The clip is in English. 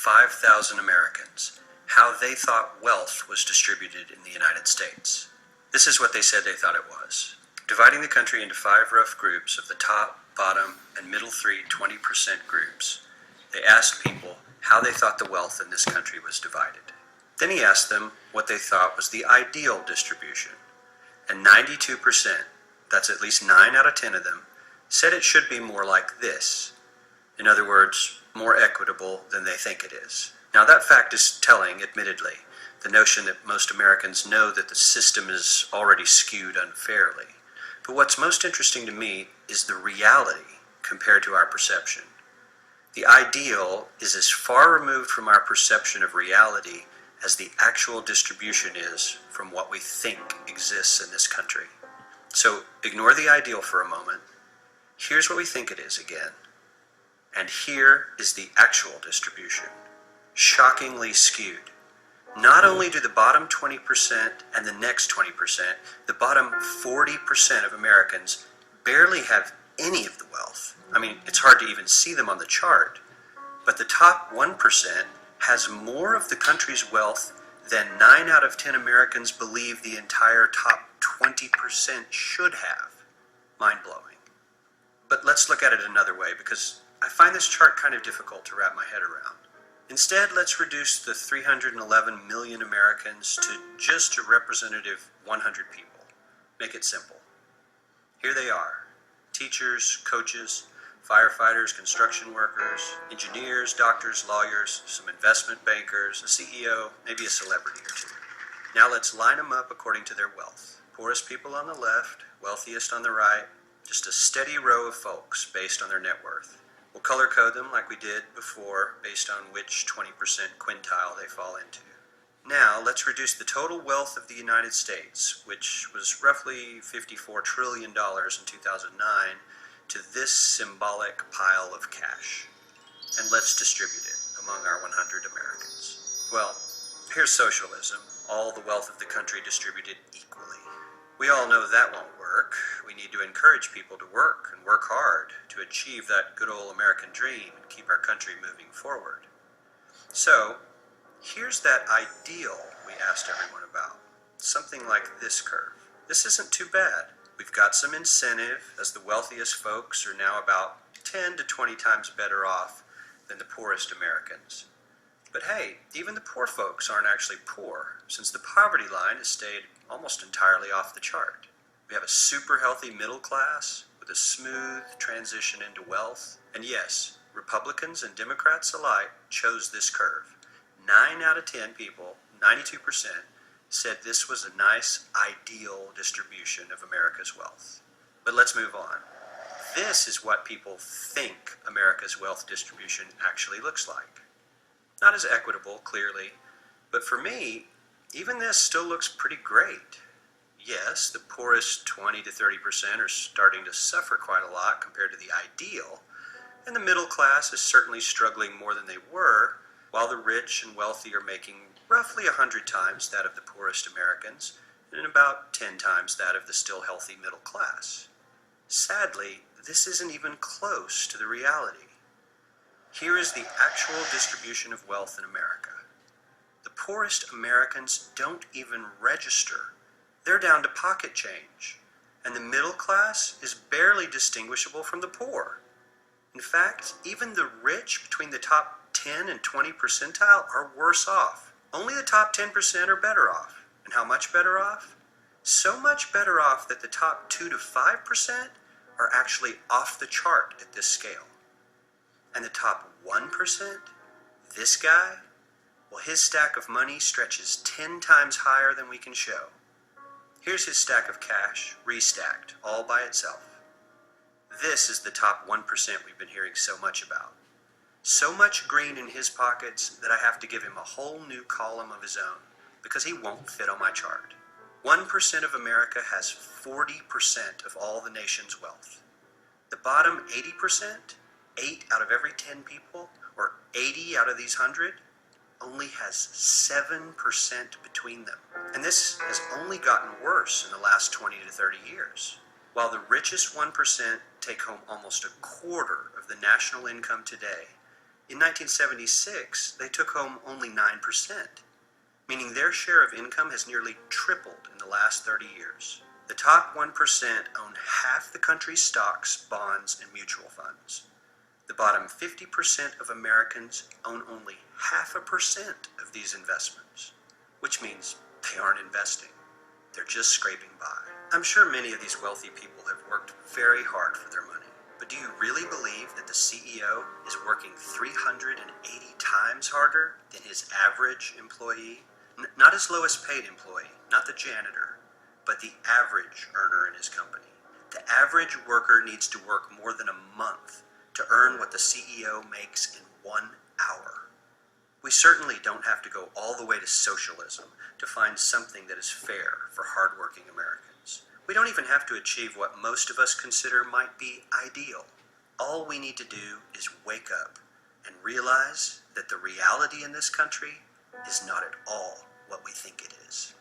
5,000 Americans how they thought wealth was distributed in the United States. This is what they said they thought it was. Dividing the country into 5 rough groups of the top, bottom, and middle 20% groups, they asked people how they thought the wealth in this country was divided. Then he asked them what they thought was the ideal distribution. And 92%, that's at least 9 out of 10 of them, said it should be more like this. In other words, more equitable than they think it is. Now that fact is telling, admittedly, the notion that most Americans know that the system is already skewed unfairly. But what's most interesting to me is the reality compared to our perception. The ideal is as far removed from our perception of reality as the actual distribution is from what we think exists in this country. So ignore the ideal for a moment. Here's what we think it is again. And here is the actual distribution. Shockingly skewed. Not only do the bottom 20% and the next 20%, the bottom 40% of Americans barely have any of the wealth. I mean, it's hard to even see them on the chart. But the top 1% has more of the country's wealth than 9 out of 10 Americans believe the entire top 20% should have. Mind-blowing. But let's look at it another way, because I find this chart kind of difficult to wrap my head around. Instead, let's reduce the 311 million Americans to just a representative 100 people. Make it simple. Here they are: teachers, coaches, firefighters, construction workers, engineers, doctors, lawyers, some investment bankers, a CEO, maybe a celebrity or two. Now let's line them up according to their wealth. Poorest people on the left, wealthiest on the right, just a steady row of folks based on their net worth. We'll color code them like we did before based on which 20% quintile they fall into. Now let's reduce the total wealth of the United States, which was roughly $54 trillion in 2009, to this symbolic pile of cash. And let's distribute it among our 100 Americans. Well, here's socialism, all the wealth of the country distributed equally. We all know that won't work. We need to encourage people to work and work hard to achieve that good old American dream and keep our country moving forward. So, here's that ideal we asked everyone about. Something like this curve. This isn't too bad. We've got some incentive, as the wealthiest folks are now about 10 to 20 times better off than the poorest Americans. But hey, even the poor folks aren't actually poor, since the poverty line has stayed almost entirely off the chart. We have a super healthy middle class with a smooth transition into wealth. And yes, Republicans and Democrats alike chose this curve. 9 out of 10 people, 92%, said this was a nice, ideal distribution of America's wealth. But let's move on. This is what people think America's wealth distribution actually looks like. Not as equitable, clearly, but for me, even this still looks pretty great. Yes, the poorest 20 to 30% are starting to suffer quite a lot compared to the ideal, and the middle class is certainly struggling more than they were, while the rich and wealthy are making roughly 100 times that of the poorest Americans, and about 10 times that of the still healthy middle class. Sadly, this isn't even close to the reality. Here is the actual distribution of wealth in America. The poorest Americans don't even register. They're down to pocket change, and the middle class is barely distinguishable from the poor. In fact, even the rich between the top 10 and 20 percentile are worse off. Only the top 10% are better off. And how much better off? So much better off that the top 2 to 5% are actually off the chart at this scale. And the top 1%, this guy, well, his stack of money stretches 10 times higher than we can show. Here's his stack of cash, restacked, all by itself. This is the top 1% we've been hearing so much about. So much green in his pockets that I have to give him a whole new column of his own, because he won't fit on my chart. 1% of America has 40% of all the nation's wealth. The bottom 80%, 8 out of every 10 people, or 80 out of these 100, only has 7% between them. And this has only gotten worse in the last 20 to 30 years. While the richest 1% take home almost a quarter of the national income today, In 1976, they took home only 9%, meaning their share of income has nearly tripled in the last 30 years. The top 1% own half the country's stocks, bonds, and mutual funds. The bottom 50% of Americans own only 0.5% of these investments, which means they aren't investing. They're just scraping by. I'm sure many of these wealthy people have worked very hard for their money. But do you really believe that the CEO is working 380 times harder than his average employee? Not his lowest paid employee, not the janitor, but the average earner in his company. The average worker needs to work more than a month to earn what the CEO makes in 1 hour. We certainly don't have to go all the way to socialism to find something that is fair for hardworking Americans. We don't even have to achieve what most of us consider might be ideal. All we need to do is wake up and realize that the reality in this country is not at all what we think it is.